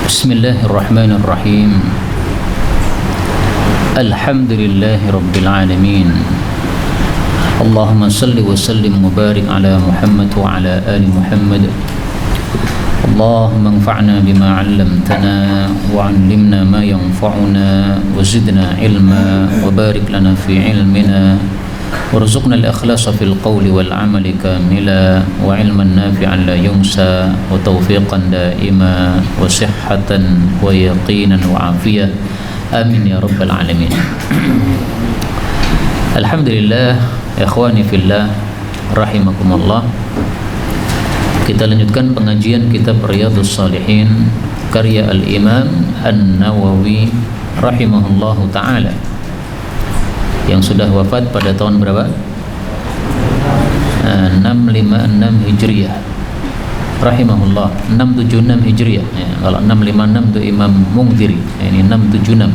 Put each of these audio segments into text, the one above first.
Bismillahirrahmanirrahim. Alhamdulillahi Rabbil Alamin. Allahumma salli wa sallim wa barik ala Muhammad wa ala ali Muhammad. Allahumma anfa'na bima 'allamtana wa 'allimna ma yanfa'una wa zidna ilma wa barik lana fi ilmina warzuqna al-ikhlasa fil qawli wal 'amali kamila wa 'ilman nafi'an la yunsa wa tawfiqan daima wa sihhatan wa yaqinan wa 'afiyah. Amin ya rabbal alamin. Alhamdulillah, ikhwani fillah rahimakumullah. Kita lanjutkan pengajian kitab Riyadhus Shalihin karya Al-Imam An-Nawawi rahimahullahu taala yang sudah wafat pada tahun berapa? 656 Hijriah rahimahullah, 676 Hijriah ya. Kalau 656 itu Imam Mungdiri, ini 676.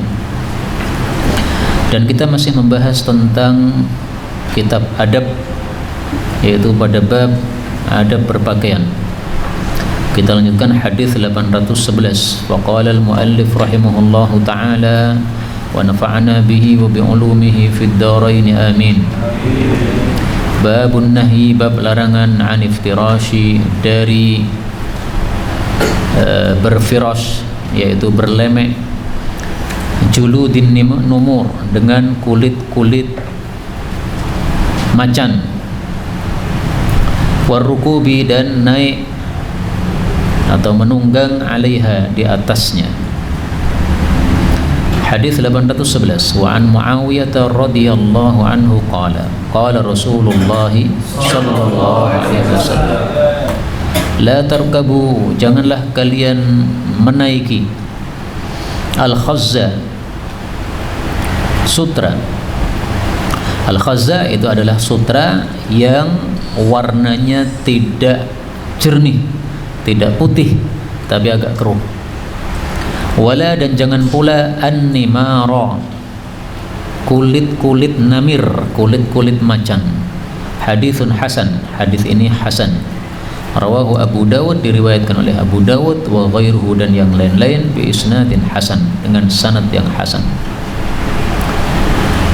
Dan kita masih membahas tentang kitab adab, yaitu pada bab adab berpakaian. Kita lanjutkan hadis 811. Wa qala al-muallif rahimahullahu taala wa nafa'ana bihi wa bi'ulumihi fid dharain amin. Babun nahyi, bab larangan an iftirashi, dari berfiras, yaitu berlemek, juludin numur, dengan kulit-kulit macan, warukubi, dan naik atau menunggang alaiha, di atasnya. Hadis 811. Wa an Muawiyah radhiyallahu anhu qala qala Rasulullah sallallahu alaihi wasallam, la tarkabu, janganlah kalian menaiki, al-khazza, sutra. Al-khazza itu adalah sutra yang warnanya tidak jernih, tidak putih, tapi agak keruh. Wala, dan jangan pula an-nimara, kulit-kulit namir, kulit-kulit macan. Haditsun hasan, hadis ini hasan. Rawahu Abu Dawud, diriwayatkan oleh Abu Dawud, wa ghairuhu, dan yang lain-lain, bi isnadin hasan, dengan sanad yang hasan.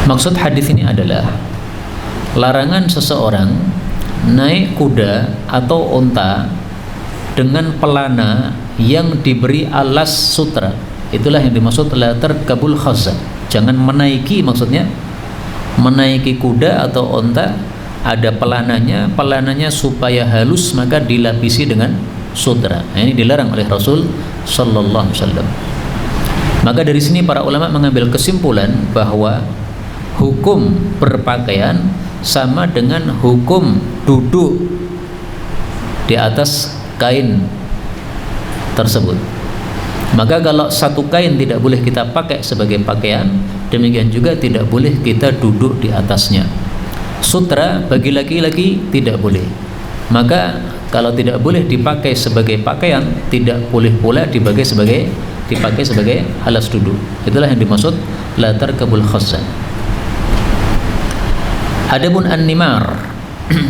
Maksud hadis ini adalah larangan seseorang naik kuda atau onta dengan pelana yang diberi alas sutra. Itulah yang dimaksud la tarkabul khazza. Jangan menaiki, maksudnya menaiki kuda atau onta ada pelananya supaya halus, maka dilapisi dengan sutra. Nah, ini dilarang oleh Rasul sallallahu alaihi wasallam. Maka dari sini para ulama mengambil kesimpulan bahwa hukum berpakaian sama dengan hukum duduk di atas kain tersebut. Maka kalau satu kain tidak boleh kita pakai sebagai pakaian, demikian juga tidak boleh kita duduk di atasnya. Sutra bagi laki-laki tidak boleh. Maka kalau tidak boleh dipakai sebagai pakaian, tidak boleh pula dipakai sebagai alas duduk. Itulah yang dimaksud la tarkabul khazza. Adapun an-nimar,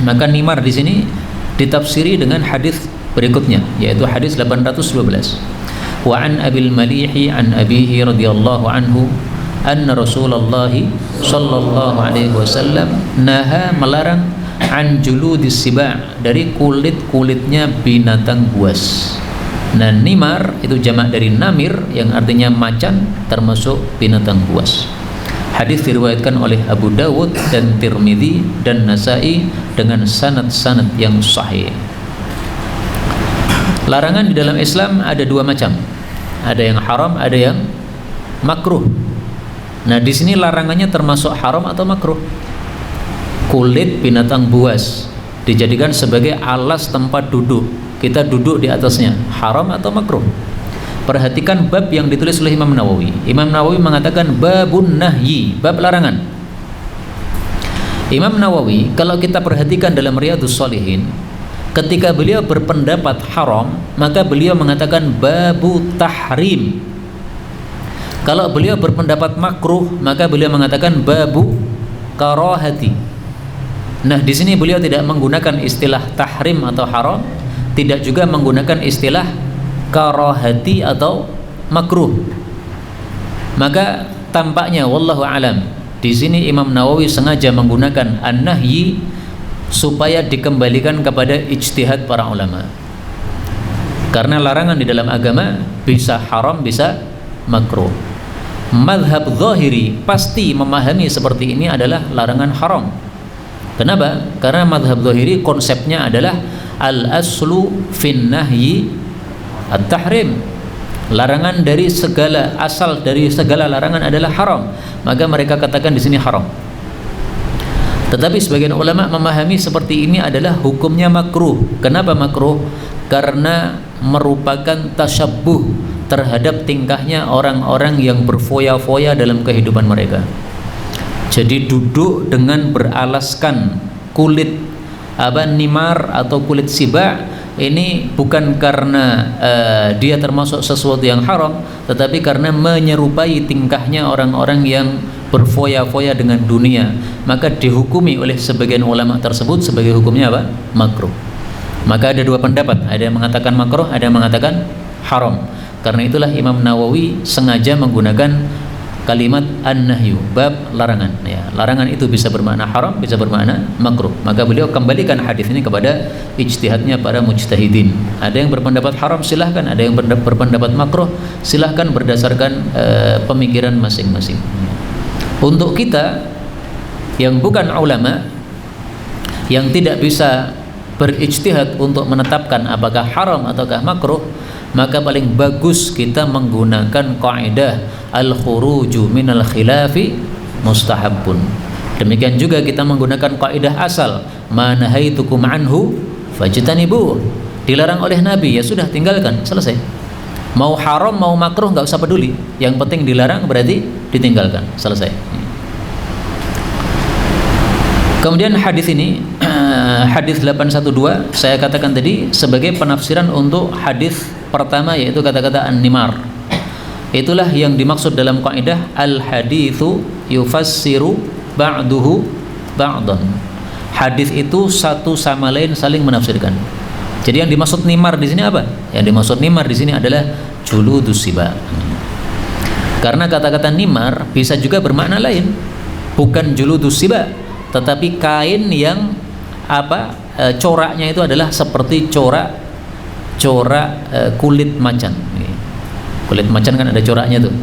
maka nimar di sini ditafsiri dengan hadis berikutnya, yaitu hadis 812. Wa an Abil Malihi an abihi radhiyallahu anhu anna Rasulullah sallallahu alaihi wasallam naha, melarang, an juludis siba', dari kulit-kulitnya binatang buas. Nah, nimar itu jamak dari namir yang artinya macan, termasuk binatang buas. Hadis diriwayatkan oleh Abu Dawud dan Tirmidzi dan Nasa'i dengan sanad-sanad yang sahih. Larangan di dalam Islam ada dua macam. Ada yang haram, ada yang makruh. Nah, di sini larangannya termasuk haram atau makruh. Kulit binatang buas dijadikan sebagai alas tempat duduk. Kita duduk di atasnya. Haram atau makruh? Perhatikan bab yang ditulis oleh Imam Nawawi. Imam Nawawi mengatakan babun nahyi, bab larangan. Imam Nawawi, kalau kita perhatikan dalam Riyadhus Shalihin, ketika beliau berpendapat haram, maka beliau mengatakan babu tahrim. Kalau beliau berpendapat makruh, maka beliau mengatakan babu karahati. Nah, di sini beliau tidak menggunakan istilah tahrim atau haram, tidak juga menggunakan istilah karahati atau makruh. Maka tampaknya wallahu alam di sini Imam Nawawi sengaja menggunakan an-nahyi supaya dikembalikan kepada ijtihad para ulama. Karena larangan di dalam agama bisa haram, bisa makruh. Mazhab zahiri pasti memahami seperti ini adalah larangan haram. Kenapa? Karena mazhab zahiri konsepnya adalah al-aslu fin nahyi at-tahrim. Larangan dari segala, asal dari segala larangan adalah haram. Maka mereka katakan di sini haram. Tetapi sebagian ulama memahami seperti ini adalah hukumnya makruh. Kenapa makruh? Karena merupakan tasyabbuh terhadap tingkahnya orang-orang yang berfoya-foya dalam kehidupan mereka. Jadi duduk dengan beralaskan kulit nimar atau kulit siba, ini bukan karena dia termasuk sesuatu yang haram, tetapi karena menyerupai tingkahnya orang-orang yang berfoya-foya dengan dunia, maka dihukumi oleh sebagian ulama tersebut sebagai hukumnya apa? Makruh. Maka ada dua pendapat, ada yang mengatakan makruh, ada yang mengatakan haram. Karena itulah Imam Nawawi sengaja menggunakan kalimat an-nahyu, bab larangan. Ya, larangan itu bisa bermakna haram, bisa bermakna makruh. Maka beliau kembalikan hadis ini kepada ijtihadnya para mujtahidin. Ada yang berpendapat haram, silahkan. Ada yang berpendapat makruh, silahkan berdasarkan pemikiran masing-masing. Untuk kita yang bukan ulama, yang tidak bisa berijtihad untuk menetapkan apakah haram ataukah makruh, maka paling bagus kita menggunakan kaidah al-khuruju minal khilafi mustahabun. Demikian juga kita menggunakan kaidah asal ma nahaitukum anhu fajtanibuh. Dilarang oleh Nabi, ya sudah tinggalkan, selesai. Mau haram mau makruh nggak usah peduli, yang penting dilarang berarti ditinggalkan, selesai. Kemudian hadis ini hadis 812 saya katakan tadi sebagai penafsiran untuk hadis pertama, yaitu kata-kata an-nimar. Itulah yang dimaksud dalam kaidah al-haditsu yufassiru ba'duhu ba'dan. Hadis itu satu sama lain saling menafsirkan. Jadi yang dimaksud nimar di sini apa? Yang dimaksud nimar di sini adalah juludus siba. Karena kata-kata nimar bisa juga bermakna lain, bukan juludus siba, tetapi kain yang coraknya itu adalah seperti corak kulit macan. Kulit macan kan ada coraknya tuh.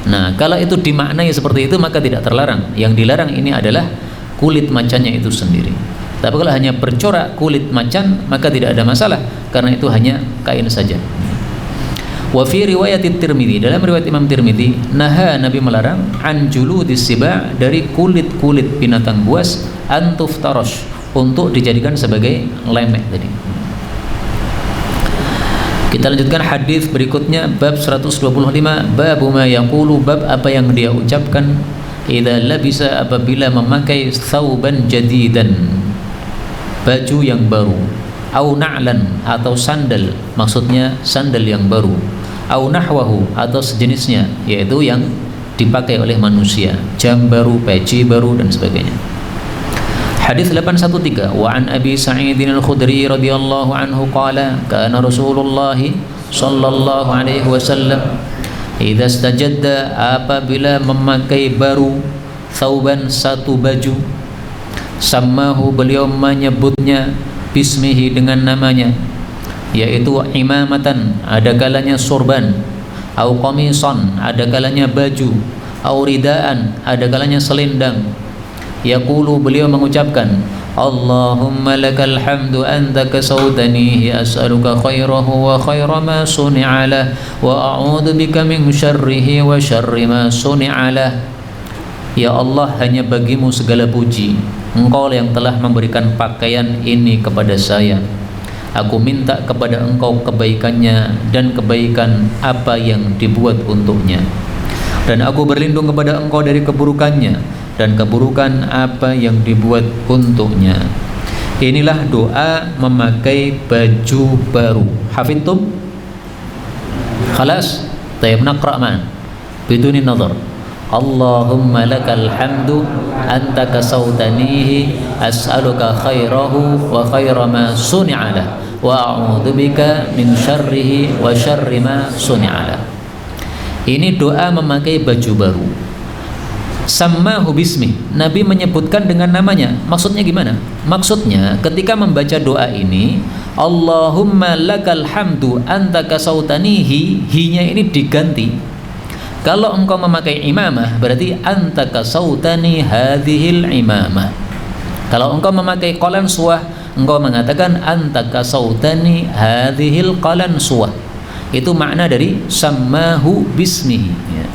Nah, kalau itu dimaknai seperti itu maka tidak terlarang. Yang dilarang ini adalah kulit macannya itu sendiri. Tapi kalau hanya bercorak kulit macan maka tidak ada masalah, karena itu hanya kain saja. Wa fi riwayat Tirmidzi, dalam riwayat Imam Tirmidzi, naha, Nabi melarang an juludis siba, dari kulit-kulit binatang buas, antuftarosh, untuk dijadikan sebagai lemek tadi. Kita lanjutkan hadis berikutnya, bab 125, bab ma yaqulu, bab apa yang dia ucapkan idza labisa, apabila memakai thawban jadidan, baju yang baru, au na'lan, atau sandal, maksudnya sandal yang baru, au nahwahu, atau sejenisnya, yaitu yang dipakai oleh manusia, jam baru, peci baru, dan sebagainya. Hadis 813, wa an Abi Sa'id al-Khudri radhiyallahu anhu qala kana Rasulullah sallallahu alaihi wasallam idza istajadda, apabila memakai baru, thawban, satu baju, sammahu, beliau menyebutnya bismihi, dengan namanya, yaitu imamatan, ada kalanya sorban, au qamisan, ada kalanya baju, au ridaan, ada kalanya selendang. Yaqulu, beliau mengucapkan, Allahumma lakal hamdu anta kasautanihi as'aluka khairahu wa khaira ma suni'alah wa a'udhu bika min syarrihi wa syarri ma suni'alah. Ya Allah, hanya bagimu segala puji, Engkau yang telah memberikan pakaian ini kepada saya. Aku minta kepada Engkau kebaikannya dan kebaikan apa yang dibuat untuknya, dan aku berlindung kepada Engkau dari keburukannya dan keburukan apa yang dibuat untuknya. Inilah doa memakai baju baru. Hafidtum? Khalas? Tayyib, naqra' man biduni nazar. Allahumma lakal hamdu anta kasautanihi as'aluka khairahu wa khaira ma suni'alah wa a'udzu bika min syarrihi wa syarri ma suni'alah. Ini doa memakai baju baru. Sammahu bismi, Nabi menyebutkan dengan namanya. Maksudnya gimana? Maksudnya ketika membaca doa ini, Allahumma lakal hamdu anta kasautanihi, hinya ini diganti. Kalau engkau memakai imamah berarti anta kasautani hadhil imamah. Kalau engkau memakai qalansuwah, engkau mengatakan anta kasautani hadhil qalansuwah. Itu makna dari sammahu bismihi, ya.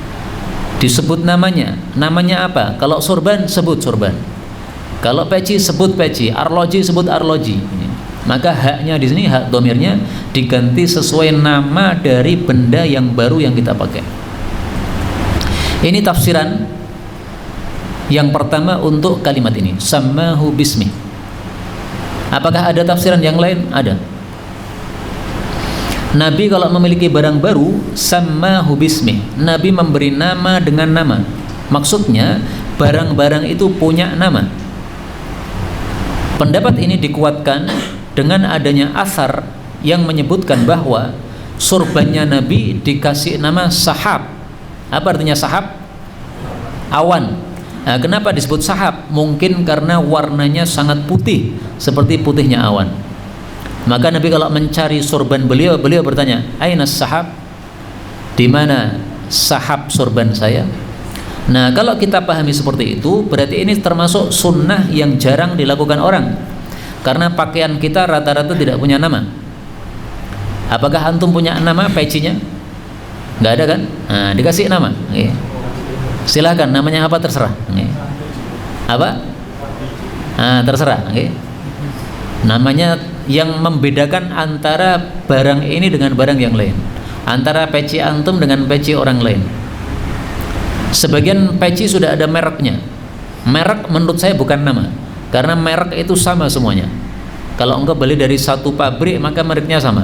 Disebut namanya. Namanya apa? Kalau sorban sebut sorban. Kalau peci sebut peci, arloji sebut arloji. Maka haknya di sini, hak domirnya diganti sesuai nama dari benda yang baru yang kita pakai. Ini tafsiran yang pertama untuk kalimat ini, sammahu bismi. Apakah ada tafsiran yang lain? Ada. Nabi kalau memiliki barang baru, sammahu bismi, Nabi memberi nama dengan nama. Maksudnya barang-barang itu punya nama. Pendapat ini dikuatkan dengan adanya asar yang menyebutkan bahwa surbannya Nabi dikasih nama sahab. Apa artinya sahab? Awan. Nah, kenapa disebut sahab? Mungkin karena warnanya sangat putih, seperti putihnya awan. Maka Nabi kalau mencari surban beliau bertanya, aina sahab? Di mana sahab surban saya? Nah, kalau kita pahami seperti itu, berarti ini termasuk sunnah yang jarang dilakukan orang. Karena pakaian kita rata-rata tidak punya nama. Apakah antum punya nama pecinya? Nggak ada kan? Nah, dikasih nama. Silahkan, namanya apa terserah. Apa? Nah, terserah. Namanya yang membedakan antara barang ini dengan barang yang lain, antara peci antum dengan peci orang lain. Sebagian peci sudah ada mereknya. Merek menurut saya bukan nama, karena merek itu sama semuanya. Kalau engkau beli dari satu pabrik maka mereknya sama.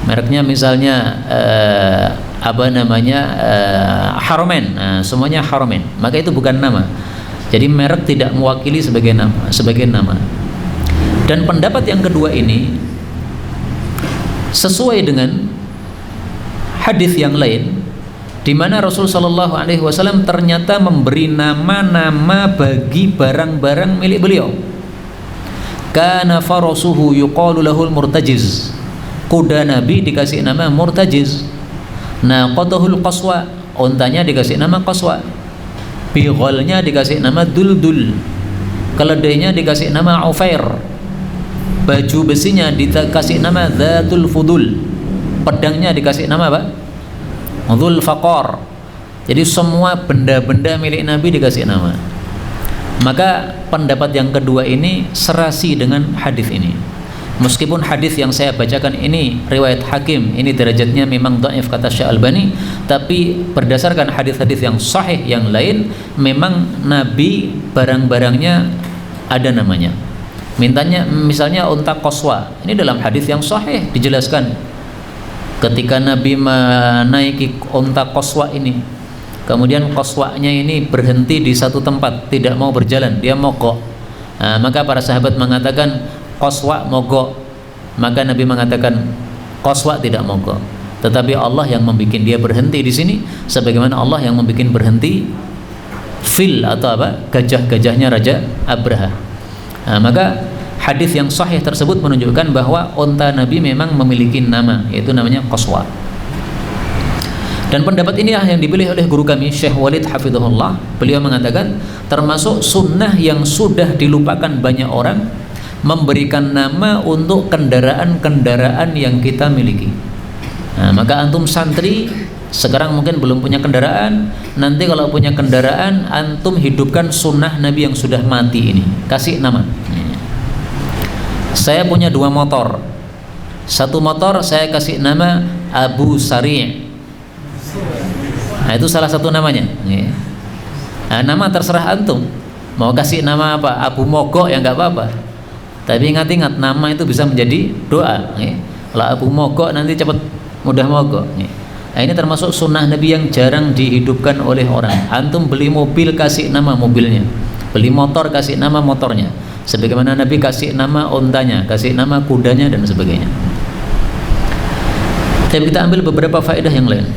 Mereknya misalnya Haromen, nah, semuanya Haromen, maka itu bukan nama. Jadi merek tidak mewakili sebagai nama. Dan pendapat yang kedua ini sesuai dengan hadis yang lain, di mana Rasul Shallallahu Alaihi Wasallam ternyata memberi nama-nama bagi barang-barang milik beliau. Kana farasuhu yuqalu lahul murtajiz, kuda Nabi dikasih nama murtajiz. Naqatuhul qaswa, ontanya dikasih nama qaswa. Bighalnya dikasih nama duldul, keledainya dikasih nama ufair. Baju besinya dikasih nama Dzatul Fudul, pedangnya dikasih nama apa? Dzul Faqar. Jadi semua benda-benda milik Nabi dikasih nama. Maka pendapat yang kedua ini serasi dengan hadis ini. Meskipun hadis yang saya bacakan ini riwayat Hakim, ini derajatnya memang dhaif kata Syekh Albani, tapi berdasarkan hadis-hadis yang sahih yang lain, memang Nabi barang-barangnya ada namanya. Mintanya misalnya unta qaswa, ini dalam hadis yang sahih dijelaskan ketika Nabi menaiki unta qaswa ini, kemudian qaswanya ini berhenti di satu tempat, tidak mau berjalan, dia mogok. Nah, maka para sahabat mengatakan qaswa mogok, maka Nabi mengatakan qaswa tidak mogok, tetapi Allah yang membuat dia berhenti di sini, sebagaimana Allah yang membuat berhenti fil atau apa gajah-gajahnya Raja Abraha. Nah, maka hadis yang sahih tersebut menunjukkan bahwa unta Nabi memang memiliki nama, yaitu namanya qaswa. Dan pendapat ini yang dipilih oleh guru kami Syekh Walid hafizahullah. Beliau mengatakan termasuk sunnah yang sudah dilupakan banyak orang, memberikan nama untuk kendaraan-kendaraan yang kita miliki. Nah, maka antum santri sekarang mungkin belum punya kendaraan, nanti kalau punya kendaraan antum hidupkan sunnah Nabi yang sudah mati ini, kasih nama. Saya punya 2 motor, satu motor saya kasih nama Abu Sari'. Nah, itu salah satu namanya. Nah, nama terserah antum, mau kasih nama apa, Abu Mogok ya nggak apa-apa, tapi ingat-ingat nama itu bisa menjadi doa. Kalau Abu Mogok nanti cepat mudah mogok. Nah, ini termasuk sunnah Nabi yang jarang dihidupkan oleh orang. Antum beli mobil kasih nama mobilnya, beli motor kasih nama motornya, sebagaimana Nabi kasih nama ontanya, kasih nama kudanya dan sebagainya. Tapi kita ambil beberapa faedah yang lain.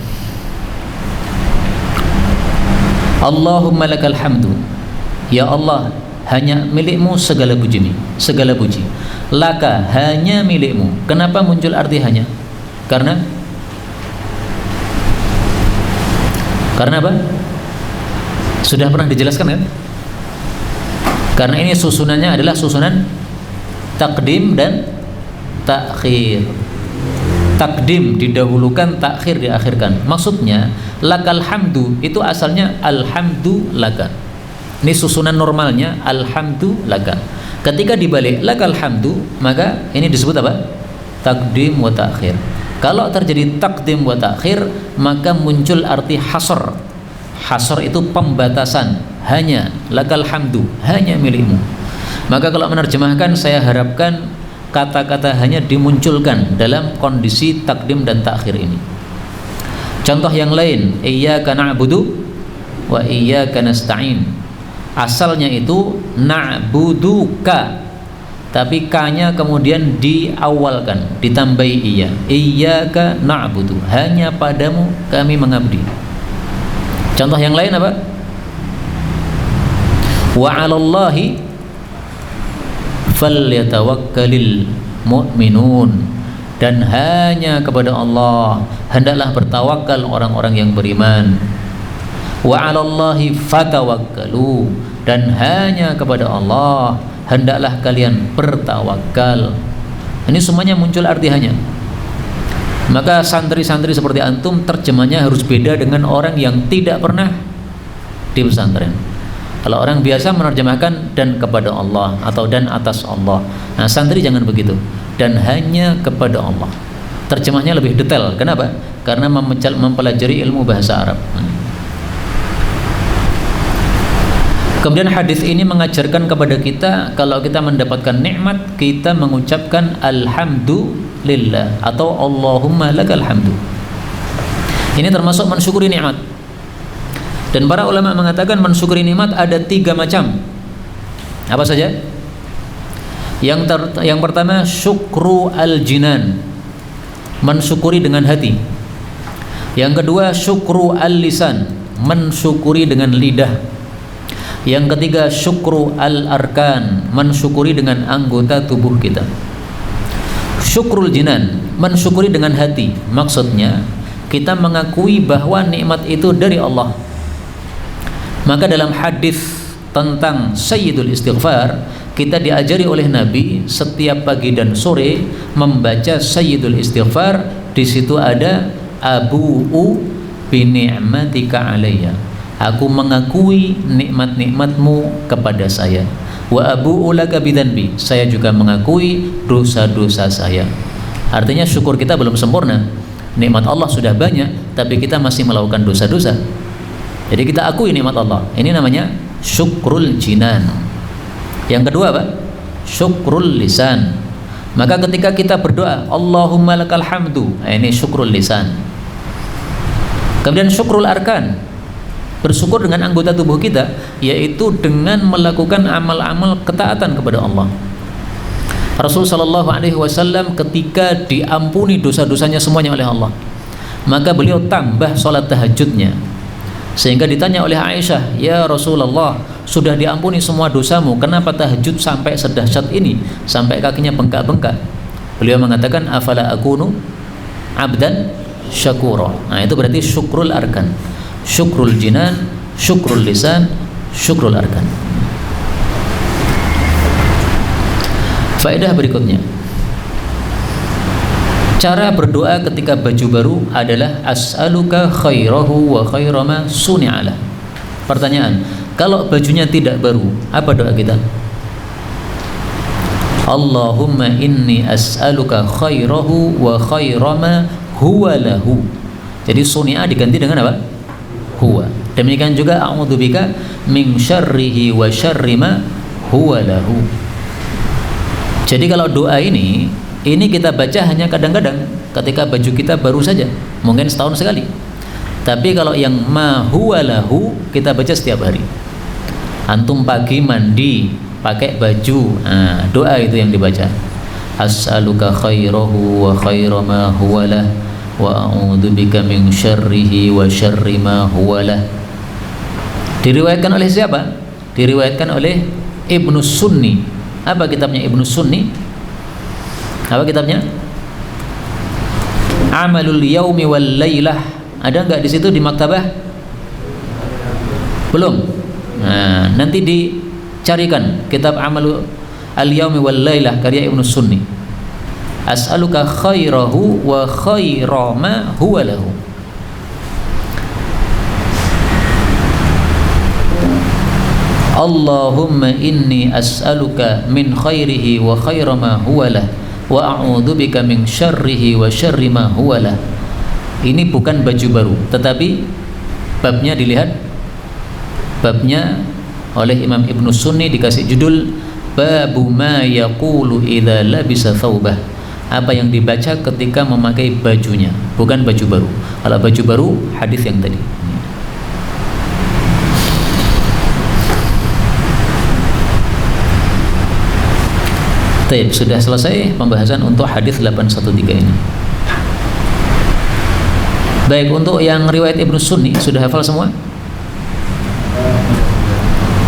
Allahumma lakal hamdu, ya Allah, hanya milikmu segala puji, segala puji. Laka, hanya milikmu. Kenapa muncul arti hanya? Karena apa? Sudah pernah dijelaskan kan? Karena ini susunannya adalah susunan takdim dan takhir. Takdim didahulukan, takhir diakhirkan. Maksudnya lakal hamdu itu asalnya alhamdu laka. Ini susunan normalnya alhamdu laka. Ketika dibalik lakal hamdu, maka ini disebut apa? Takdim wa takhir. Kalau terjadi takdim wa takhir, maka muncul arti hasr. Hasr itu pembatasan, hanya lakal hamdu, hanya milikmu. Maka kalau menerjemahkan, saya harapkan kata-kata hanya dimunculkan dalam kondisi takdim dan takhir ini. Contoh yang lain, iyyaka na'budu wa iyyaka nasta'in. Asalnya itu na'buduka, tapi ka-nya kemudian diawalkan, ditambahi iya. Iyyaka na'budu, hanya padamu kami mengabdi. Contoh yang lain apa? Wa 'alallahi falyatawakkalul mu'minun, dan hanya kepada Allah hendaklah bertawakal orang-orang yang beriman. Wa 'alallahi fatawakkalu, dan hanya kepada Allah hendaklah kalian bertawakal. Ini semuanya muncul arti hanya. Maka santri-santri seperti antum terjemahnya harus beda dengan orang yang tidak pernah di pesantren. Kalau orang biasa menerjemahkan dan kepada Allah atau dan atas Allah. Nah, santri jangan begitu. Dan hanya kepada Allah. Terjemahnya lebih detail. Kenapa? Karena mempelajari ilmu bahasa Arab. Kemudian hadis ini mengajarkan kepada kita, kalau kita mendapatkan nikmat, kita mengucapkan alhamdulillah atau Allahumma lakal hamdu. Ini termasuk mensyukuri nikmat. Dan para ulama mengatakan mensyukuri nikmat ada 3 macam. Apa saja? Yang pertama, syukru al-jinan, mensyukuri dengan hati. Yang kedua, syukru al-lisan, mensyukuri dengan lidah. Yang ketiga, syukru al-arkan, mensyukuri dengan anggota tubuh kita. Syukrul jinan, mensyukuri dengan hati. Maksudnya kita mengakui bahwa nikmat itu dari Allah. Maka dalam hadis tentang Sayyidul Istighfar, kita diajari oleh Nabi setiap pagi dan sore membaca Sayyidul Istighfar. Di situ ada abu'u bi ni'matika alayya, aku mengakui nikmat-nikmatmu kepada saya. Wa abu'u laka bidzanbi, saya juga mengakui dosa-dosa saya. Artinya syukur kita belum sempurna. Nikmat Allah sudah banyak, tapi kita masih melakukan dosa-dosa. Jadi kita akui nikmat Allah. Ini namanya syukrul jinan. Yang kedua apa? Syukrul lisan. Maka ketika kita berdoa Allahumma lakal hamdu, ini syukrul lisan. Kemudian syukrul arkan, bersyukur dengan anggota tubuh kita, yaitu dengan melakukan amal-amal ketaatan kepada Allah. Rasulullah SAW ketika diampuni dosa-dosanya semuanya oleh Allah, maka beliau tambah sholat tahajudnya. Sehingga ditanya oleh Aisyah, ya Rasulullah, sudah diampuni semua dosamu, kenapa tahajud sampai sedahsyat ini, sampai kakinya bengkak-bengkak? Beliau mengatakan, afala akunu abdan syakura. Nah, itu berarti syukrul arkan, syukrul jinan, syukrul lisan, syukrul arkan. Faedah berikutnya, cara berdoa ketika baju baru adalah as'aluka khairahu wa khairama suni'alah. Pertanyaan, kalau bajunya tidak baru, apa doa kita? Allahumma inni as'aluka khairahu wa khairama huwa lahu. Jadi suni'a diganti dengan apa? Huwa. Demikian juga a'udzubika min syarrihi wa syarri ma huwa lahu. Jadi kalau doa ini kita baca hanya kadang-kadang ketika baju kita baru saja, mungkin setahun sekali. Tapi kalau yang ma huwa lahu kita baca setiap hari. Antum pagi mandi pakai baju, nah, doa itu yang dibaca. As'aluka khairahu wa khaira ma huwa lah wa a'udzubika min syarrihi wa syarri ma huwa lah. Diriwayatkan oleh siapa? Diriwayatkan oleh Ibnu Sunni. Apa kitabnya Ibnu Sunni? Apa kitabnya? Amalul Yaumi wal Lailah. Ada nggak di situ di maktabah? Belum. Nah, nanti dicarikan kitab Amalul Yaumi wal Lailah karya Ibnu Sunni. As'aluka khairahu wa khaira ma huwa lahu. Allahumma inni as'aluka min khairihi wa khaira ma huwa lah wa a'udzubika min syarrihi wa syarri ma huwa lah. Ini bukan baju baru, tetapi babnya dilihat, babnya oleh Imam Ibnu Sunni dikasih judul Babu ma yaqulu idza labisa thawbah. Apa yang dibaca ketika memakai bajunya, bukan baju baru. Kalau baju baru hadis yang tadi. Baik, sudah selesai pembahasan untuk hadis 813 ini. Baik, untuk yang riwayat Ibnu Sunni sudah hafal semua?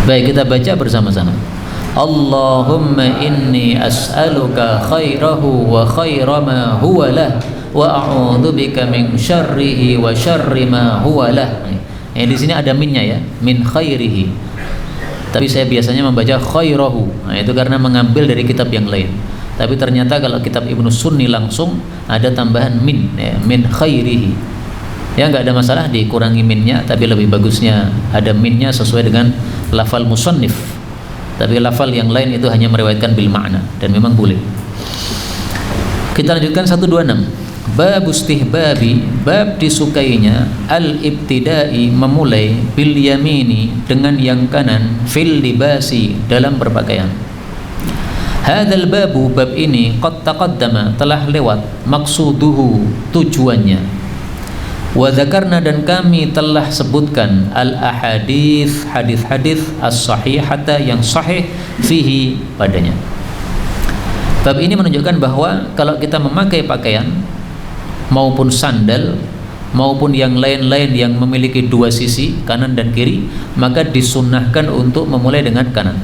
Baik, kita baca bersama-sama. Allahumma inni as'aluka khairahu wa khaira ma huwa lah wa a'udzubika min syarrihi wa syarri ma huwa lah. Di sini ada minnya ya, min khairihi. Tapi saya biasanya membaca khairahu. Nah, itu karena mengambil dari kitab yang lain. Tapi ternyata kalau kitab Ibnu Sunni langsung ada tambahan min, ya, min khairihi. Ya, nggak ada masalah dikurangi minnya, tapi lebih bagusnya ada minnya sesuai dengan lafal musannif. Tapi lafal yang lain itu hanya meriwayatkan bil makna dan memang boleh. Kita lanjutkan 126. Bab istihbabi, bab disukainya al-ibtidai, memulai bil yamini, dengan yang kanan, fil libasi, dalam berpakaian. Hadzal babu, bab ini qad taqaddama, telah lewat, maksuduhu, tujuannya. Wa dzakarna, dan kami telah sebutkan al ahadits, hadis-hadis as-sahihata, yang sahih fihi, padanya. Bab ini menunjukkan bahwa kalau kita memakai pakaian maupun sandal maupun yang lain-lain yang memiliki dua sisi, kanan dan kiri, maka disunnahkan untuk memulai dengan kanan.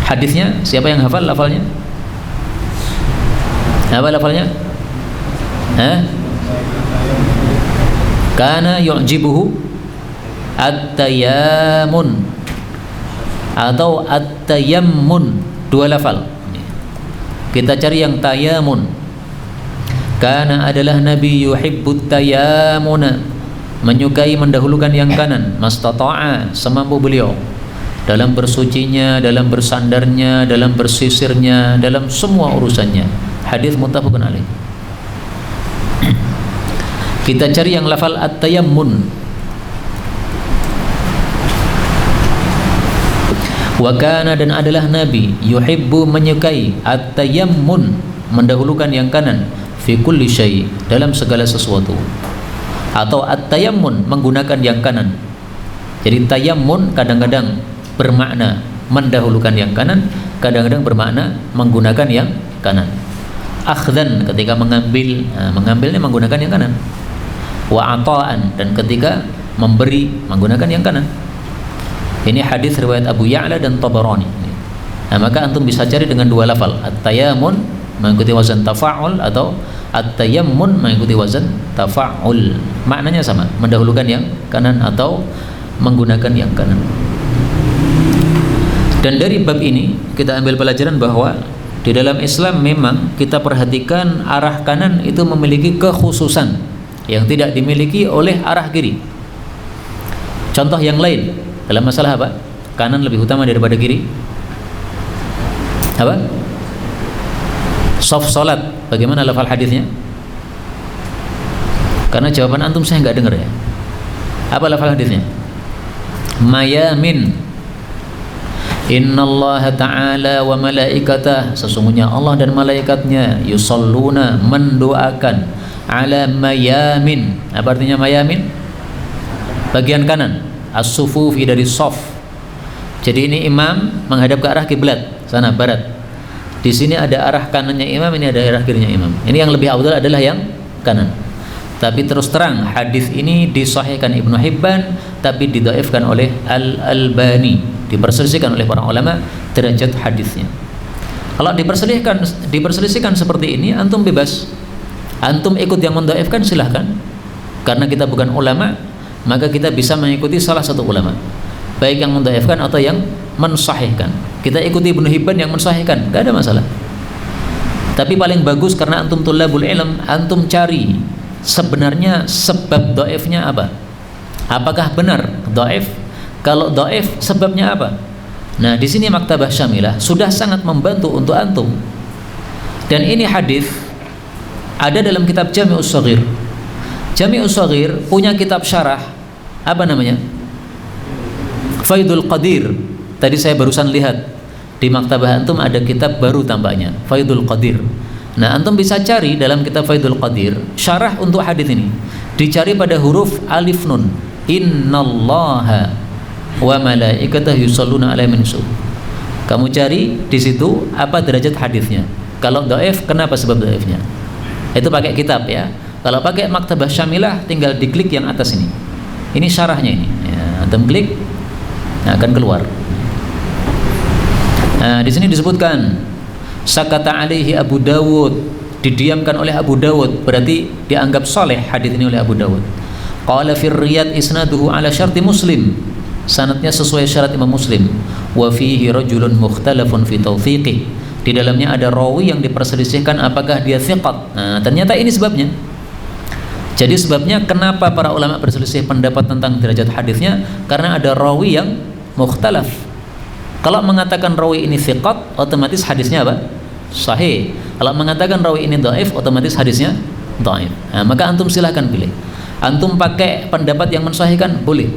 Hadisnya siapa yang hafal lafalnya? Apa lafalnya? Kana yu'jibuhu at-tayammun atau at-tayammun, dua lafal. Kita cari yang tayamun. Kana adalah Nabi yuhibbut tayamuna, menyukai mendahulukan yang kanan, mastata'a, semampu beliau, dalam bersucinya, dalam bersandarnya, dalam bersisirnya, dalam semua urusannya. Hadis muttafaqun alaih. Kita cari yang lafal at-tayammun. Wa kana, dan adalah Nabi yuhibbu, menyukai at-tayammun, mendahulukan yang kanan, fi kulli syai, dalam segala sesuatu. Atau at-tayammun, menggunakan yang kanan. Jadi tayammun kadang-kadang bermakna mendahulukan yang kanan, kadang-kadang bermakna menggunakan yang kanan. Akhdhan, ketika mengambil, mengambilnya menggunakan yang kanan. Wa ata'an, dan ketika memberi menggunakan yang kanan. Ini hadis riwayat Abu Ya'la dan Tabarani. Nah, maka antum bisa cari dengan dua lafal, at-tayammun mengikuti wazan tafa'ul, atau at-tayammun mengikuti wazan tafa'ul. Maknanya sama, mendahulukan yang kanan atau menggunakan yang kanan. Dan dari bab ini kita ambil pelajaran bahwa di dalam Islam memang kita perhatikan arah kanan itu memiliki kekhususan yang tidak dimiliki oleh arah kiri. Contoh yang lain dalam masalah apa? Kanan lebih utama daripada kiri. Apa? Shaf salat, bagaimana lafal hadisnya? Karena jawaban antum saya nggak dengar ya. Apa lafal hadisnya? Mayamin. Innallaha ta'ala wa malaikatah, sesungguhnya Allah dan malaikatnya, yusalluna, mendoakan, ala mayamin. Apa artinya mayamin? Bagian kanan, as-sufufi, dari shaf. Jadi ini imam menghadap ke arah kiblat, sana barat. Di sini ada arah kanannya imam, ini ada arah kirinya imam. Ini yang lebih afdal adalah yang kanan. Tapi terus terang hadis ini disahihkan Ibnu Hibban tapi didhaifkan oleh Al-Albani, diperselisihkan oleh para ulama derajat hadisnya. Kalau diperselisihkan seperti ini, antum bebas. Antum ikut yang mendhaifkan silahkan. Karena kita bukan ulama, maka kita bisa mengikuti salah satu ulama, baik yang mendhaifkan atau yang mensahihkan. Kita ikuti Ibnu Hibban yang mensahihkan, enggak ada masalah. Tapi paling bagus karena antum tulabul ilm, antum cari sebenarnya sebab dhaifnya apa? Apakah benar dhaif? Kalau dhaif sebabnya apa? Nah, di sini Maktabah Syamilah sudah sangat membantu untuk antum. Dan ini hadis ada dalam kitab Jami'us Shaghir. Jami'us Shaghir punya kitab syarah apa namanya? Faidul Qadir. Tadi saya barusan lihat di maktabah antum ada kitab baru tampaknya, Faidul Qadir. Nah, antum bisa cari dalam kitab Faidul Qadir syarah untuk hadis ini. Dicari pada huruf alif nun. Innallaha wa malaikatahu yusholluna 'alan nabi. Kamu cari di situ apa derajat hadisnya. Kalau dhaif, kenapa sebab dhaifnya? Itu pakai kitab ya. Kalau pakai Maktabah Syamilah tinggal diklik yang atas ini. Ini syarahnya ini. Ya, antum klik, nah, akan keluar. Nah, di sini disebutkan sakata alaihi Abu Dawud, didiamkan oleh Abu Dawud, berarti dianggap soleh hadis ini oleh Abu Dawud. Qala fir riyad isnaduhu ala syarti Muslim, sanadnya sesuai syarat Imam Muslim. Wa fihi rajulun mukhtalafun fi tawfiqih, di dalamnya ada rawi yang diperselisihkan apakah dia thiqat. Nah, ternyata ini sebabnya. Jadi sebabnya kenapa para ulama berselisih pendapat tentang derajat hadisnya, karena ada rawi yang mukhtalaf. Kalau mengatakan rawi ini thiqat, otomatis hadisnya apa? Sahih. Kalau mengatakan rawi ini dhaif, otomatis hadisnya dhaif. Nah, maka antum silahkan pilih. Antum pakai pendapat yang mensahihkan boleh,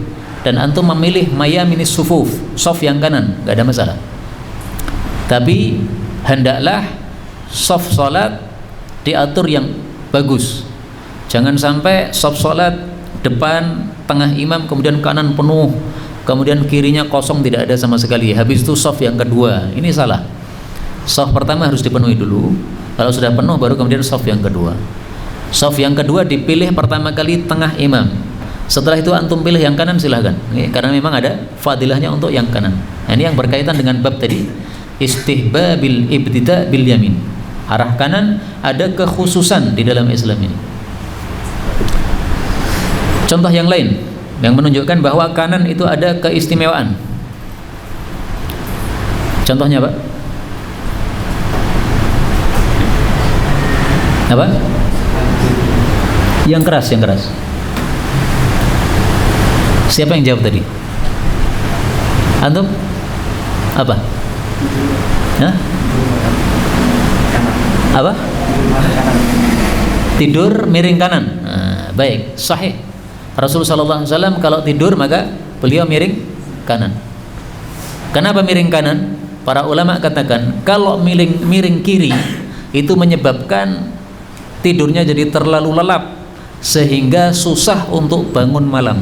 dan antum memilih mayaminis sufuf, sof yang kanan, nggak ada masalah. Tapi hendaklah sof salat diatur yang bagus. Jangan sampai sof salat depan tengah imam, kemudian kanan penuh, kemudian kirinya kosong, tidak ada sama sekali. Habis itu sof yang kedua, ini salah. Sof pertama harus dipenuhi dulu. Kalau sudah penuh baru kemudian sof yang kedua. Sof yang kedua dipilih pertama kali tengah imam. Setelah itu antum pilih yang kanan silahkan. Karena memang ada fadilahnya untuk yang kanan. Nah, ini yang berkaitan dengan bab tadi, istihbabil ibtida bil yamin. Arah kanan ada kekhususan di dalam Islam ini. Contoh yang lain yang menunjukkan bahwa kanan itu ada keistimewaan. Contohnya Pak? Apa? Yang keras, yang keras. Siapa yang jawab tadi? Antum? Apa? Hah? Apa? Tidur miring kanan. Nah, baik, sahih. Rasulullah SAW kalau tidur maka beliau miring kanan. Kenapa miring kanan? Para ulama katakan kalau miring kiri itu menyebabkan tidurnya jadi terlalu lelap sehingga susah untuk bangun malam.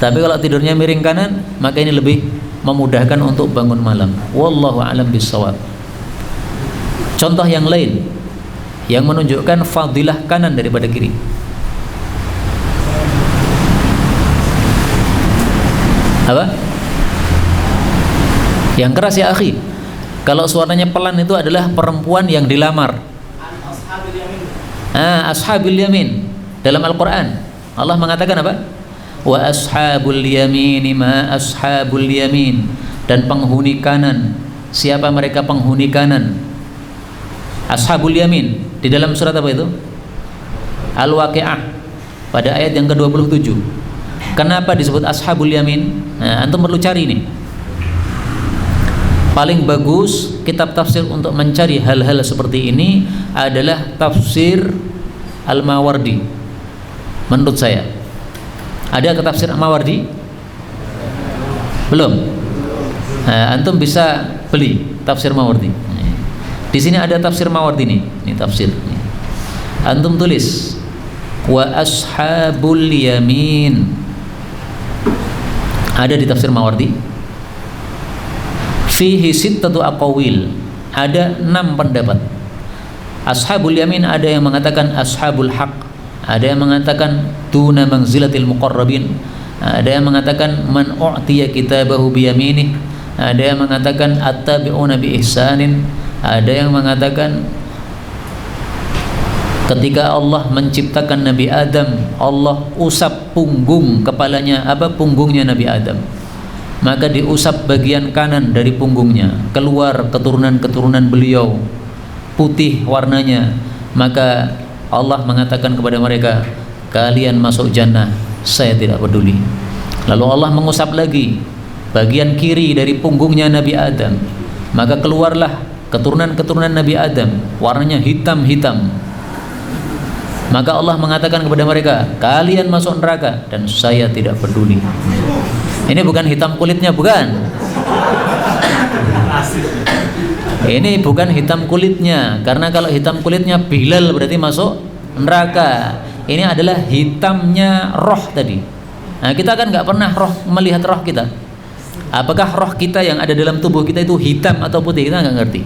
Tapi kalau tidurnya miring kanan, maka ini lebih memudahkan untuk bangun malam. Wallahu a'lam bishawab. Contoh yang lain yang menunjukkan fadilah kanan daripada kiri. Apa? Yang keras ya akhi. Kalau suaranya pelan itu adalah perempuan yang dilamar. Ashabul yamin. Dalam Al-Quran Allah mengatakan apa? Wa ashabul yamin ma ashabul yamin. Dan penghuni kanan, siapa mereka penghuni kanan? Ashabul yamin. Di dalam surat apa itu? Al-Waqi'ah pada ayat yang ke-27. Kenapa disebut ashabul yamin? Nah, antum perlu cari ini. Paling bagus kitab tafsir untuk mencari hal-hal seperti ini adalah tafsir Al-Mawardi. Menurut saya, ada ke tafsir Al-Mawardi? Belum. Nah, antum bisa beli tafsir Mawardi. Di sini ada tafsir Mawardi nih. Ini tafsir. Antum tulis wa ashabul yamin. Ada di tafsir Mawardi. Fihi sittatu aqawil. Ada 6 pendapat. Ashabul yamin ada yang mengatakan ashabul haq, Ada yang mengatakan tuna manzilatil muqarrabin, ada yang mengatakan man u'tiya kitabahu biyaminih, ada yang mengatakan attabi'una bi ihsanin, ada yang mengatakan ketika Allah menciptakan Nabi Adam, Allah usap punggung kepalanya, punggungnya Nabi Adam, maka diusap bagian kanan dari punggungnya, keluar keturunan-keturunan beliau putih warnanya, maka Allah mengatakan kepada mereka, kalian masuk jannah, saya tidak peduli. Lalu Allah mengusap lagi bagian kiri dari punggungnya Nabi Adam, maka keluarlah keturunan-keturunan Nabi Adam, warnanya hitam-hitam. Maka Allah mengatakan kepada mereka, kalian masuk neraka dan saya tidak peduli. Ini bukan hitam kulitnya, bukan. Ini bukan hitam kulitnya, karena kalau hitam kulitnya Bilal berarti masuk neraka. Ini adalah hitamnya roh tadi. Nah, kita kan nggak pernah melihat roh kita. Apakah roh kita yang ada dalam tubuh kita itu hitam atau putih, kita nggak ngerti.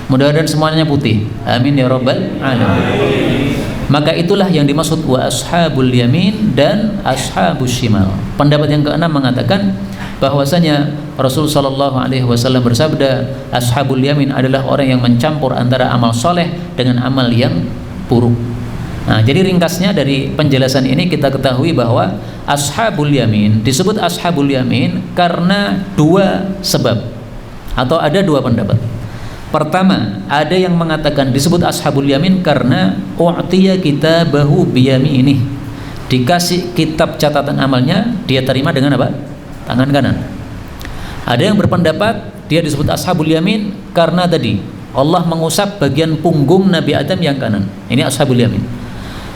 Mudah-mudahan semuanya putih. Amin ya rabbal alamin. Maka itulah yang dimaksud wa ashabul yamin dan ashabus shimal. Pendapat yang keenam mengatakan bahwasanya Rasul sallallahu alaihi wasallam bersabda, ashabul yamin adalah orang yang mencampur antara amal soleh dengan amal yang buruk. Nah, jadi ringkasnya dari penjelasan ini kita ketahui bahwa ashabul yamin disebut ashabul yamin karena dua sebab, atau ada dua pendapat. Pertama, ada yang mengatakan disebut ashabul yamin karena u'tiya kitabahu biyaminih, dikasih kitab catatan amalnya, dia terima dengan apa? Tangan kanan. Ada yang berpendapat dia disebut ashabul yamin karena tadi Allah mengusap bagian punggung Nabi Adam yang kanan, ini ashabul yamin.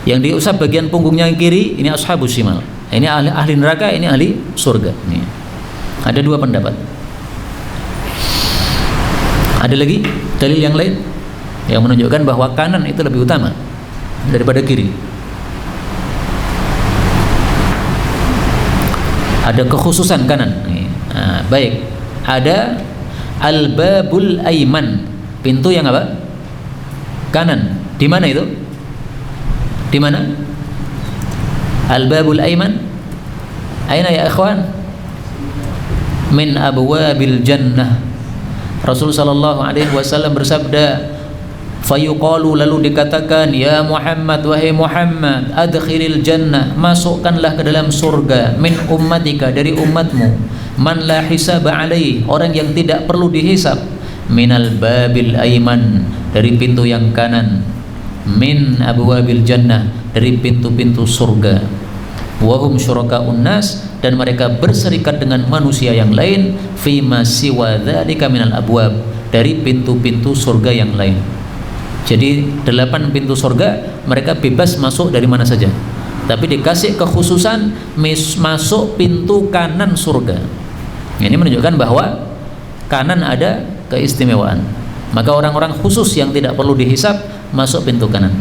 Yang diusap bagian punggungnya yang kiri, ini ashabus shimal. Ini ahli neraka, ini ahli surga. Ini ada dua pendapat. Ada lagi dalil yang lain yang menunjukkan bahwa kanan itu lebih utama daripada kiri. Ada kekhususan kanan. Nah, baik. Ada al-babul aiman, pintu yang apa? Kanan. Di mana itu? Di mana? Al-babul aiman. Aina ya ikhwan? Min abwabil jannah. Rasul sallallahu alaihi wasallam bersabda, fayuqalu, lalu dikatakan, ya Muhammad, wahai Muhammad, adkhilil jannah, masukkanlah ke dalam surga, min ummatika, dari umatmu, man la hisaba alaih, orang yang tidak perlu dihisab, minal babil aiman, dari pintu yang kanan, min abwabil jannah, dari pintu-pintu surga, wahum syuraka'un nas, dan mereka berserikat dengan manusia yang lain, fima siwa dzalika minal abwab, dari pintu-pintu surga yang lain. Jadi 8 pintu surga mereka bebas masuk dari mana saja, tapi dikasih kekhususan masuk pintu kanan surga. Ini menunjukkan bahwa kanan ada keistimewaan. Maka orang-orang khusus yang tidak perlu dihisab masuk pintu kanan.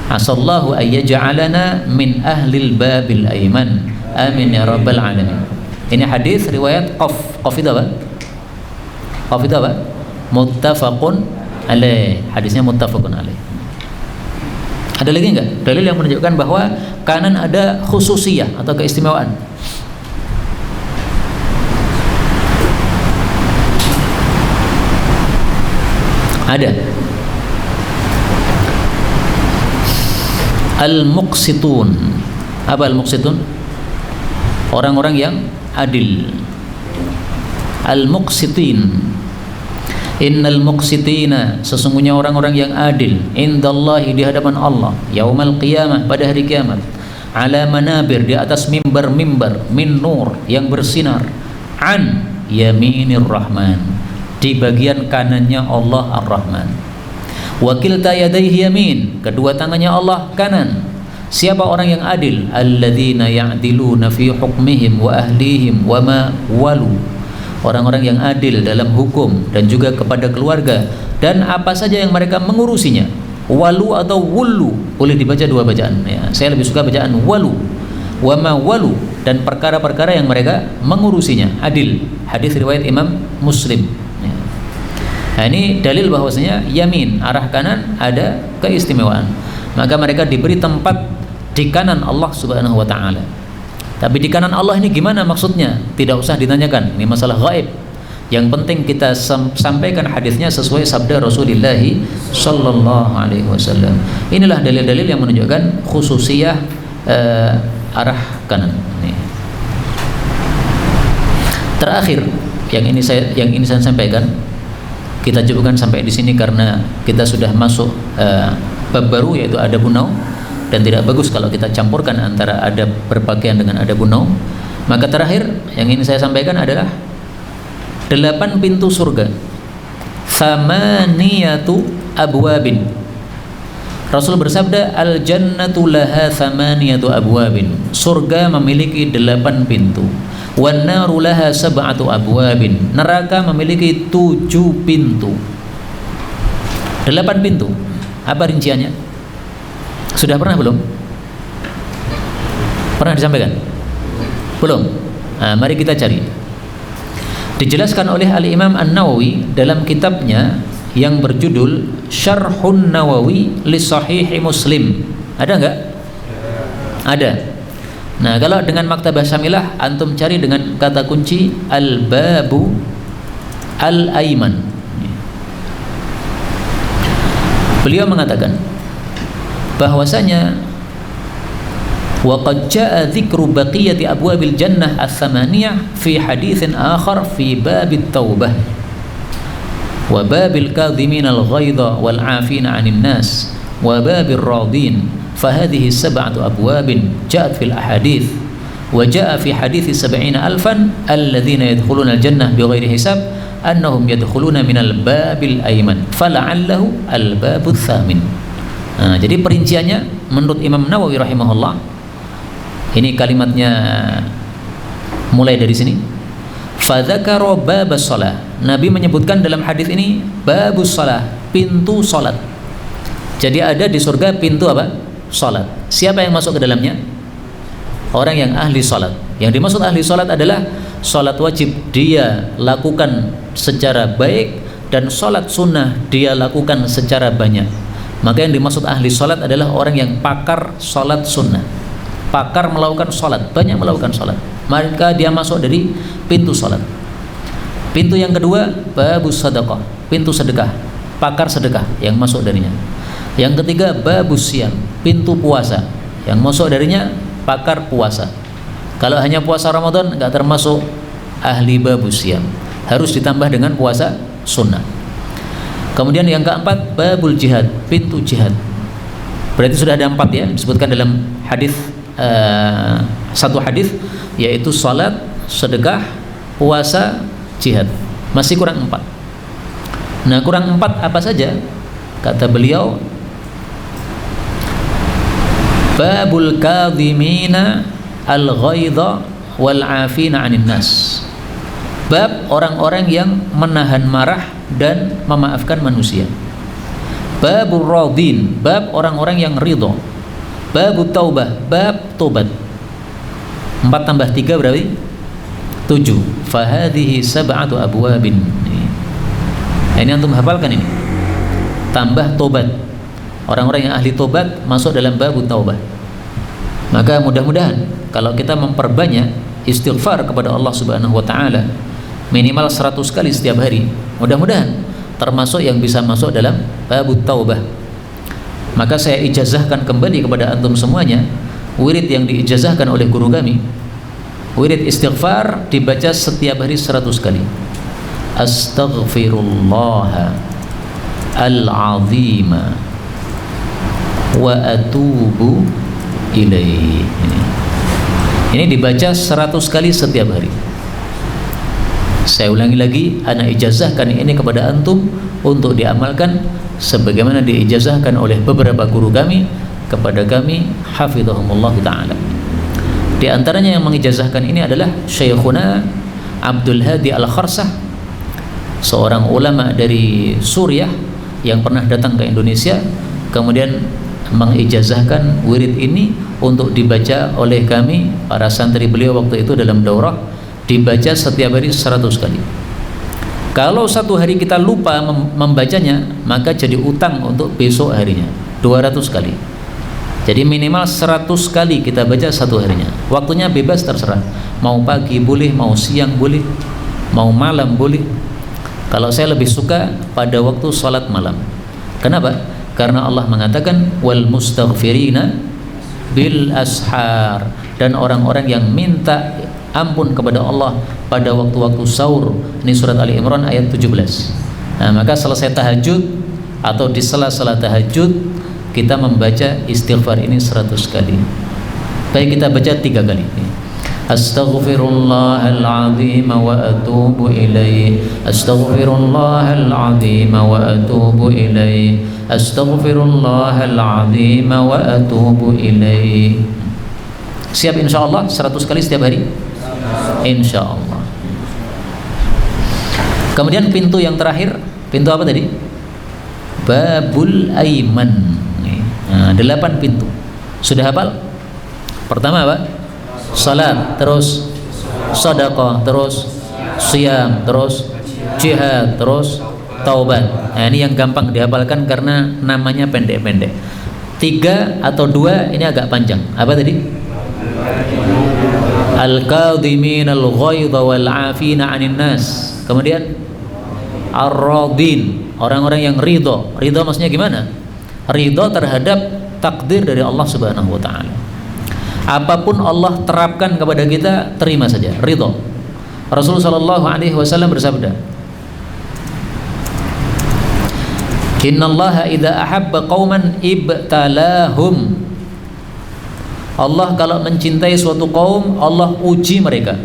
Asallahu ayyaj'alana min ahlil babil aiman. Amin ya rabbal alamin. Ini hadis riwayat Qaf itu apa? Qaf itu apa? Muttafaqun alaih. Hadisnya muttafaqun alaih. Ada lagi enggak dalil yang menunjukkan bahwa kanan ada khususiyah atau keistimewaan? Ada. Al-muqsitun. Apa al-muqsitun? Orang-orang yang adil. Al-muqsitin. Innal muqsitina, sesungguhnya orang-orang yang adil, indallahi, di hadapan Allah, yaumal qiyamah, pada hari kiamat, ala manabir, di atas mimbar-mimbar, min nur, yang bersinar, an yaminir rahman, di bagian kanannya Allah ar-Rahman. Wa kilta yadayhi yamin, kedua tangannya Allah kanan. Siapa orang yang adil? Alladzina ya'diluna fi hukmihim wa ahlihim wa ma walu, orang-orang yang adil dalam hukum dan juga kepada keluarga dan apa saja yang mereka mengurusinya. Walu atau wulu, boleh dibaca dua bacaan ya. Saya lebih suka bacaan walu. Wa ma walu, dan perkara-perkara yang mereka mengurusinya. Adil. Hadis riwayat Imam Muslim ya. Nah, ini dalil bahwasanya yamin, arah kanan, ada keistimewaan. Maka mereka diberi tempat di kanan Allah Subhanahu wa taala. Tapi di kanan Allah ini gimana maksudnya? Tidak usah ditanyakan, ini masalah gaib. Yang penting kita sampaikan hadisnya sesuai sabda Rasulullah sallallahu alaihi wasallam. Inilah dalil-dalil yang menunjukkan khususiyah arah kanan. Nih. Terakhir yang ini saya sampaikan, kita cukupkan sampai di sini karena kita sudah masuk bab baru, yaitu adabun naum, dan tidak bagus kalau kita campurkan antara adab berpakaian dengan adabun naum. Maka terakhir yang ingin saya sampaikan adalah 8 pintu surga, thamaniyatu abwabin. Rasul bersabda, al jannatu laha thamaniyatu abwabin. Surga memiliki 8 pintu. Wan naru laha sab'atu abwabin. Neraka memiliki 7 pintu. 8 pintu. Apa rinciannya? Sudah pernah belum? Pernah disampaikan? Belum? Nah, mari kita cari. Dijelaskan oleh Al-Imam An-Nawawi dalam kitabnya yang berjudul Syarhun Nawawi li Sahih Muslim. Ada enggak? Ada. Nah, kalau dengan Maktabah Syamilah antum cari dengan kata kunci Al-Babu Al-Aiman. Beliau mengatakan bahwasanya وقد جاء ذكر بقية أبواب الجنة الثمانية في حديث آخر في باب التوبة وباب الكاظمين الغيظ والعافين عن الناس وباب الراضين فهذه 7 أبواب جاءت في الأحاديث وجاء في حديث 70,000 الذين يدخلون الجنة بغير حساب أنهم يدخلون من الباب الأيمن فلعله الباب الثامن. Nah, jadi perinciannya menurut Imam Nawawi rahimahullah, ini kalimatnya mulai dari sini. Fadzakara babas shalah. Nabi menyebutkan dalam hadis ini babus shalah, pintu salat. Jadi ada di surga pintu apa? Salat. Siapa yang masuk ke dalamnya? Orang yang ahli salat. Yang dimaksud ahli salat adalah salat wajib dia lakukan secara baik dan salat sunnah dia lakukan secara banyak. Maka yang dimaksud ahli salat adalah orang yang pakar salat sunnah, pakar melakukan salat, banyak melakukan salat, maka dia masuk dari pintu salat. Pintu yang kedua babus sedekah, pintu sedekah, pakar sedekah yang masuk darinya. Yang ketiga babus siyam, pintu puasa, yang masuk darinya pakar puasa. Kalau hanya puasa Ramadan enggak termasuk ahli babus siyam, harus ditambah dengan puasa sunnah. Kemudian yang keempat babul jihad, pintu jihad. Berarti sudah ada 4 ya, disebutkan dalam hadis, satu hadis, yaitu salat, sedekah, puasa, jihad. Masih kurang 4. Nah, kurang 4 apa saja? Kata beliau, babul kadhimina al-ghaidha wal 'afina 'anil nas. Bab orang-orang yang menahan marah dan memaafkan manusia. Babur radin, bab orang-orang yang ridho. Babut taubah, bab tobat. 4 tambah 3 berarti 7. Fahadhihi 7 abwabin. Ini antum hafalkan ini. Tambah tobat. Orang-orang yang ahli tobat masuk dalam babut taubah. Maka mudah-mudahan kalau kita memperbanyak istighfar kepada Allah Subhanahu wa taala, minimal 100 kali setiap hari, mudah-mudahan termasuk yang bisa masuk dalam babut taubah. Maka saya ijazahkan kembali kepada antum semuanya wirid yang diijazahkan oleh guru kami. Wirid istighfar dibaca setiap hari 100 kali. Astaghfirullah al-azima wa atubu ilaihi. Ini dibaca 100 kali setiap hari. Saya ulangi lagi, ana ijazahkan ini kepada antum untuk diamalkan sebagaimana diijazahkan oleh beberapa guru kami kepada kami, hafizahumullah ta'ala. Di antaranya yang mengijazahkan ini adalah Syekhuna Abdul Hadi Al-Kharsah, seorang ulama dari Suriah yang pernah datang ke Indonesia, kemudian mengijazahkan wirid ini untuk dibaca oleh kami para santri beliau waktu itu dalam daurah, dibaca setiap hari 100 kali. Kalau satu hari kita lupa membacanya, maka jadi utang untuk besok harinya 200 kali. Jadi minimal 100 kali kita baca satu harinya. Waktunya bebas, terserah. Mau pagi boleh, mau siang boleh, mau malam boleh. Kalau saya lebih suka pada waktu salat malam. Kenapa? Karena Allah mengatakan wal mustaghfirina bil ashar, dan orang-orang yang minta ampun kepada Allah pada waktu-waktu sahur. Ini surat Ali Imran ayat 17. Nah, maka selesai tahajud atau di sela-sela tahajud kita membaca istighfar ini 100 kali. Baik, kita baca 3 kali. Astaghfirullahal azim wa atubu ilaih. Astaghfirullahal azim wa atubu ilaih. Astaghfirullahal azim wa atubu ilaih. Siap insyaallah 100 kali setiap hari? Insyaallah. Kemudian pintu yang terakhir, pintu apa tadi? Babul Aiman. Nah, 8 pintu. Sudah hafal? Pertama apa? Salat, terus sedekah, terus siyam, terus jihad, terus taubat. Nah, ini yang gampang dihafalkan karena namanya pendek-pendek. 3 atau 2 ini agak panjang. Apa tadi? Al-kadhimin al-ghaidha wal 'afina 'anil nas. Kemudian ar-radin, orang-orang yang ridho. Ridho maksudnya gimana? Ridho terhadap takdir dari Allah Subhanahu wa taala. Apapun Allah terapkan kepada kita, terima saja, ridho. Rasulullah sallallahu alaihi wasallam bersabda, "Innallaha idza ahabba qauman ibtalahum." Allah kalau mencintai suatu kaum, Allah uji mereka.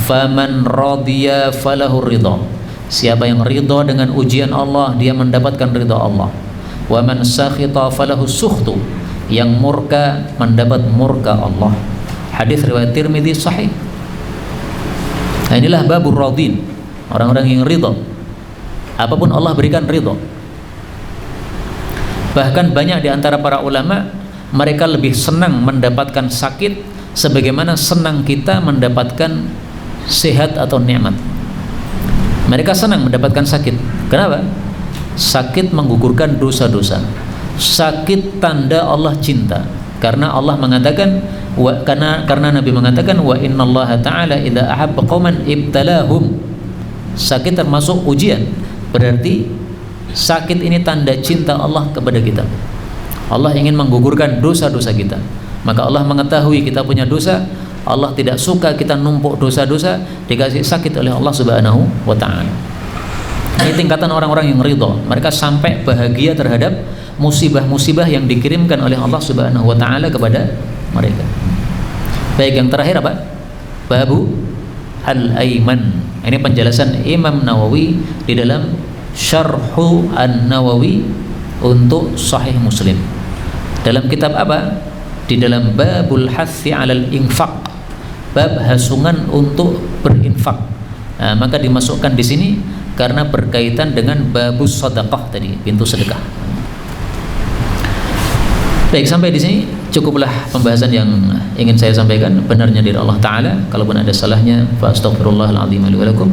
Faman radiya falahu ridha. Siapa yang ridha dengan ujian Allah, dia mendapatkan ridha Allah. Wa man sakhita falahu sukhtu, yang murka mendapat murka Allah. Hadis riwayat Tirmidzi sahih. Nah, inilah babur radin, orang-orang yang ridha. Apapun Allah berikan ridha. Bahkan banyak di antara para ulama, mereka lebih senang mendapatkan sakit sebagaimana senang kita mendapatkan sehat atau nikmat. Mereka senang mendapatkan sakit. Kenapa? Sakit menggugurkan dosa-dosa. Sakit tanda Allah cinta. Karena Allah mengatakan karena Nabi mengatakan wa innallaha ta'ala idza ahabba qauman ibtalahum. Sakit termasuk ujian. Berarti sakit ini tanda cinta Allah kepada kita. Allah ingin menggugurkan dosa-dosa kita. Maka Allah mengetahui kita punya dosa. Allah tidak suka kita numpuk dosa-dosa, dikasih sakit oleh Allah Subhanahu wa ta'ala. Ini tingkatan orang-orang yang ridha. Mereka sampai bahagia terhadap musibah-musibah yang dikirimkan oleh Allah Subhanahu wa ta'ala kepada mereka. Baik, yang terakhir apa? Babu Al-Aiman. Ini penjelasan Imam Nawawi di dalam Syarhu An-Nawawi untuk Sahih Muslim. Dalam kitab apa? Di dalam Babul Hathi 'alal Infaq. Bab hasungan untuk berinfak. Nah, maka dimasukkan di sini karena berkaitan dengan babus sedekah tadi, pintu sedekah. Baik, sampai di sini cukuplah pembahasan yang ingin saya sampaikan. Benarnya dari Allah Ta'ala, kalaupun ada salahnya fa astaghfirullahal azim li wa lakum.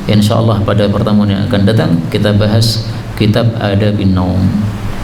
Insyaallah pada pertemuan yang akan datang kita bahas kitab Adabin Naum.